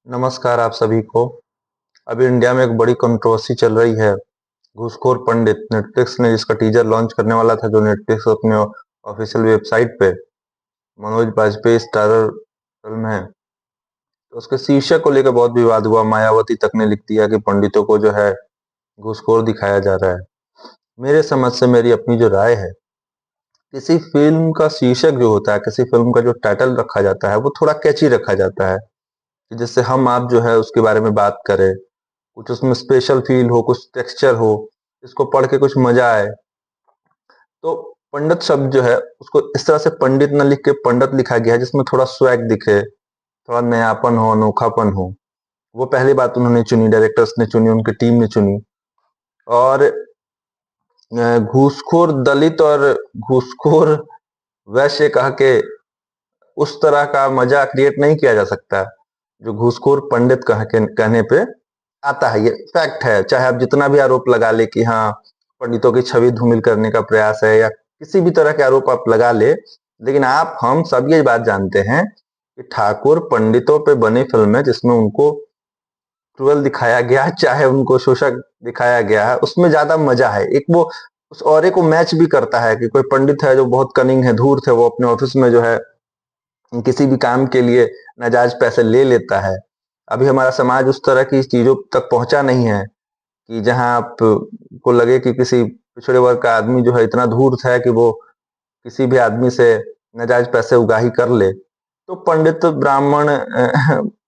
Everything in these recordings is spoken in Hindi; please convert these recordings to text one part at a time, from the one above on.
नमस्कार आप सभी को। अभी इंडिया में एक बड़ी कंट्रोवर्सी चल रही है। घूसखोर पंडित नेटफ्लिक्स ने जिसका टीजर लॉन्च करने वाला था, जो नेटफ्लिक्स अपने ऑफिशियल वेबसाइट पे मनोज बाजपेयी स्टारर फिल्म है, तो उसके शीर्षक को लेकर बहुत विवाद हुआ। मायावती तक ने लिख दिया कि पंडितों को जो है घूसखोर दिखाया जा रहा है। मेरे समझ से, मेरी अपनी जो राय है, किसी फिल्म का शीर्षक जो होता है, किसी फिल्म का जो टाइटल रखा जाता है, वो थोड़ा कैची रखा जाता है कि जिससे हम आप जो है उसके बारे में बात करें, कुछ उसमें स्पेशल फील हो, कुछ टेक्सचर हो, इसको पढ़ के कुछ मजा आए। तो पंडित शब्द जो है उसको इस तरह से पंडित न लिख के पंडित लिखा गया है, जिसमें थोड़ा स्वैग दिखे, थोड़ा नयापन हो, अनोखापन हो। वो पहली बात उन्होंने चुनी, डायरेक्टर्स ने चुनी, उनकी टीम ने चुनी। और घूसखोर दलित और घूसखोर वैश्य कह के उस तरह का मजा क्रिएट नहीं किया जा सकता जो घूसखोर पंडित कह के कहने पे आता है। ये फैक्ट है, चाहे आप जितना भी आरोप लगा ले कि हाँ पंडितों की छवि धूमिल करने का प्रयास है, या किसी भी तरह के आरोप आप लगा ले, लेकिन आप हम सब ये बात जानते हैं कि ठाकुर पंडितों पे बनी फिल्म है जिसमें उनको क्रूअल दिखाया गया है, चाहे उनको शोषक दिखाया गया है, उसमें ज्यादा मजा है। एक वो उस औरे को मैच भी करता है कि कोई पंडित है जो बहुत कनिंग है, धूर्त है, वो अपने ऑफिस में जो है किसी भी काम के लिए नाजायज पैसे ले लेता है। अभी हमारा समाज उस तरह की चीजों तक पहुंचा नहीं है कि जहां आप को लगे कि किसी पिछड़े वर्ग का आदमी जो है इतना धूर्त है कि वो किसी भी आदमी से नाजायज पैसे उगाही कर ले। तो पंडित, ब्राह्मण,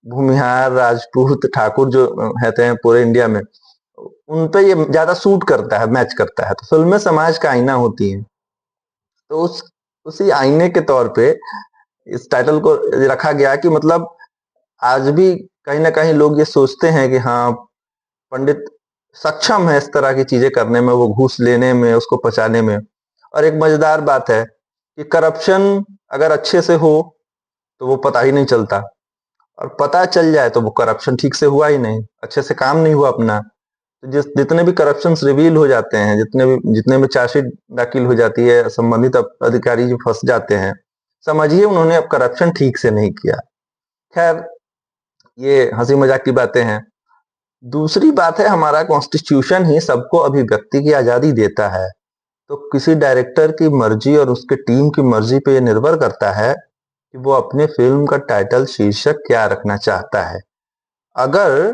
भूमिहार, राजपूत, ठाकुर जो रहते हैं पूरे इंडिया में, उन पे ये ज्यादा सूट करता है, मैच करता है। तो फिल्में समाज का आईना होती हैं। तो उसी आईने के तौर पे इस टाइटल को रखा गया कि मतलब आज भी कहीं ना कहीं लोग ये सोचते हैं कि हाँ पंडित सक्षम है इस तरह की चीजें करने में, वो घूस लेने में, उसको पचाने में। और एक मजेदार बात है कि करप्शन अगर अच्छे से हो तो वो पता ही नहीं चलता, और पता चल जाए तो वो करप्शन ठीक से हुआ ही नहीं, अच्छे से काम नहीं हुआ अपना। तो जितने भी करप्शन रिवील हो जाते हैं, जितने भी चार्जशीट दाखिल हो जाती है, संबंधित अधिकारी जो फंस जाते हैं, समझिए उन्होंने अब करप्शन ठीक से नहीं किया। खैर, ये हंसी मजाक की बातें हैं। दूसरी बात है, हमारा कॉन्स्टिट्यूशन ही सबको अभिव्यक्ति की आजादी देता है। तो किसी डायरेक्टर की मर्जी और उसके टीम की मर्जी पे ये निर्भर करता है कि वो अपने फिल्म का टाइटल, शीर्षक क्या रखना चाहता है। अगर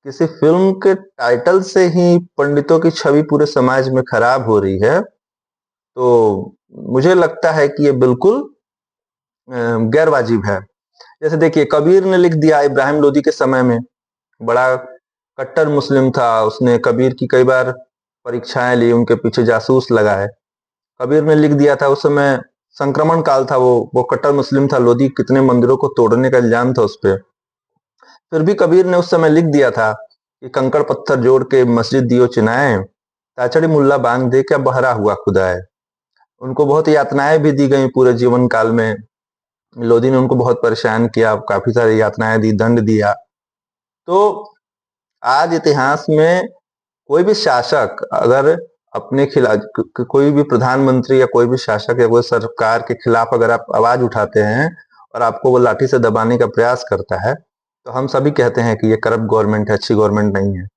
किसी फिल्म के टाइटल से ही पंडितों की छवि पूरे समाज में खराब हो रही है, तो मुझे लगता है कि ये बिल्कुल गैर वाजिब है। जैसे देखिए, कबीर ने लिख दिया इब्राहिम लोदी के समय में, बड़ा कट्टर मुस्लिम था, उसने कबीर की कई बार परीक्षाएं ली, उनके पीछे जासूस लगाए। कबीर ने लिख दिया था, उस समय संक्रमण काल था, वो कट्टर मुस्लिम था, लोधी कितने मंदिरों को तोड़ने का इल्जाम था उस पर। फिर भी कबीर ने उस समय लिख दिया था कि कंकड़ पत्थर जोड़ के मस्जिद दियो चिनाए, ताचड़ी मुल्ला बांध दे क्या बहरा हुआ खुदाए। उनको बहुत यातनाएं भी दी गई पूरे जीवन काल में। लोधी ने उनको बहुत परेशान किया, काफी सारी यातनाएं दी, दंड दिया। तो आज इतिहास में कोई भी शासक अगर अपने खिलाफ, कोई भी प्रधानमंत्री या कोई भी शासक या कोई सरकार के खिलाफ अगर आप आवाज उठाते हैं और आपको वो लाठी से दबाने का प्रयास करता है, तो हम सभी कहते हैं कि ये करप्ट गवर्नमेंट है, अच्छी गवर्नमेंट नहीं है।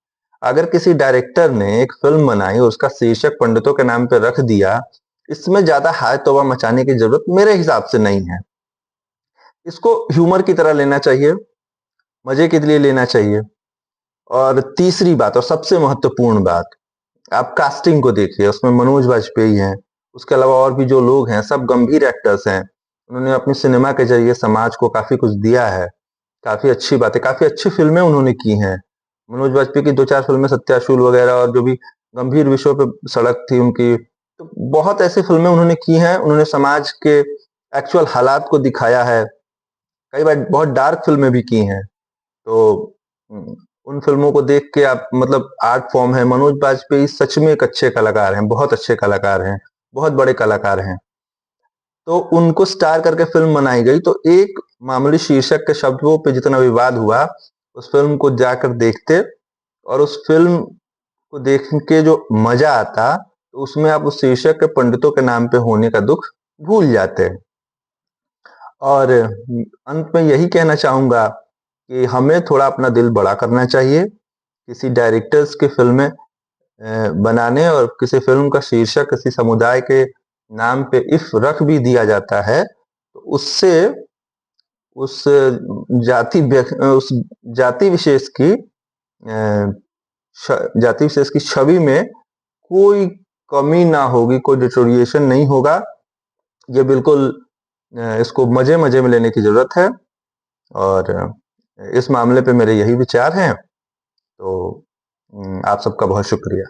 अगर किसी डायरेक्टर ने एक फिल्म बनाई और उसका शीर्षक पंडितों के नाम पे रख दिया, इसमें ज्यादा हाय तौबा मचाने की जरूरत मेरे हिसाब से नहीं है। इसको ह्यूमर की तरह लेना चाहिए, मजे के लिए लेना चाहिए। और तीसरी बात और सबसे महत्वपूर्ण बात, आप कास्टिंग को देखिए, उसमें मनोज वाजपेयी हैं, उसके अलावा और भी जो लोग हैं सब गंभीर एक्टर्स हैं। उन्होंने अपनी सिनेमा के जरिए समाज को काफी कुछ दिया है, काफी अच्छी बातें, काफी अच्छी फिल्में उन्होंने की हैं। मनोज वाजपेयी की दो चार फिल्में, सत्याशूल वगैरह, और जो भी गंभीर विषयों पे सड़क थी उनकी, तो बहुत ऐसी फिल्में उन्होंने की हैं। उन्होंने समाज के एक्चुअल हालात को दिखाया है, कई बार बहुत डार्क फिल्में भी की हैं। तो उन फिल्मों को देख के आप, मतलब आर्ट फॉर्म है। मनोज बाजपेयी सच में एक अच्छे कलाकार हैं, बहुत अच्छे कलाकार हैं, बहुत बड़े कलाकार हैं। तो उनको स्टार करके फिल्म बनाई गई, तो एक मामूली शीर्षक के शब्दों पे जितना विवाद हुआ, उस फिल्म को जाकर देखते और उस फिल्म को देख के जो मजा आता, तो उसमें आप उस शीर्षक के पंडितों के नाम पे होने का दुख भूल जाते हैं। और अंत में यही कहना चाहूंगा कि हमें थोड़ा अपना दिल बड़ा करना चाहिए। किसी डायरेक्टर्स की फिल्में बनाने और किसी फिल्म का शीर्षक किसी समुदाय के नाम पे इफ रख भी दिया जाता है तो उससे उस उस जाति विशेष की जाति विशेष की छवि में कोई कमी ना होगी, कोई डिटोरिएशन नहीं होगा। ये बिल्कुल इसको मजे मजे में लेने की जरूरत है और इस मामले पे मेरे यही विचार हैं। तो आप सबका बहुत शुक्रिया।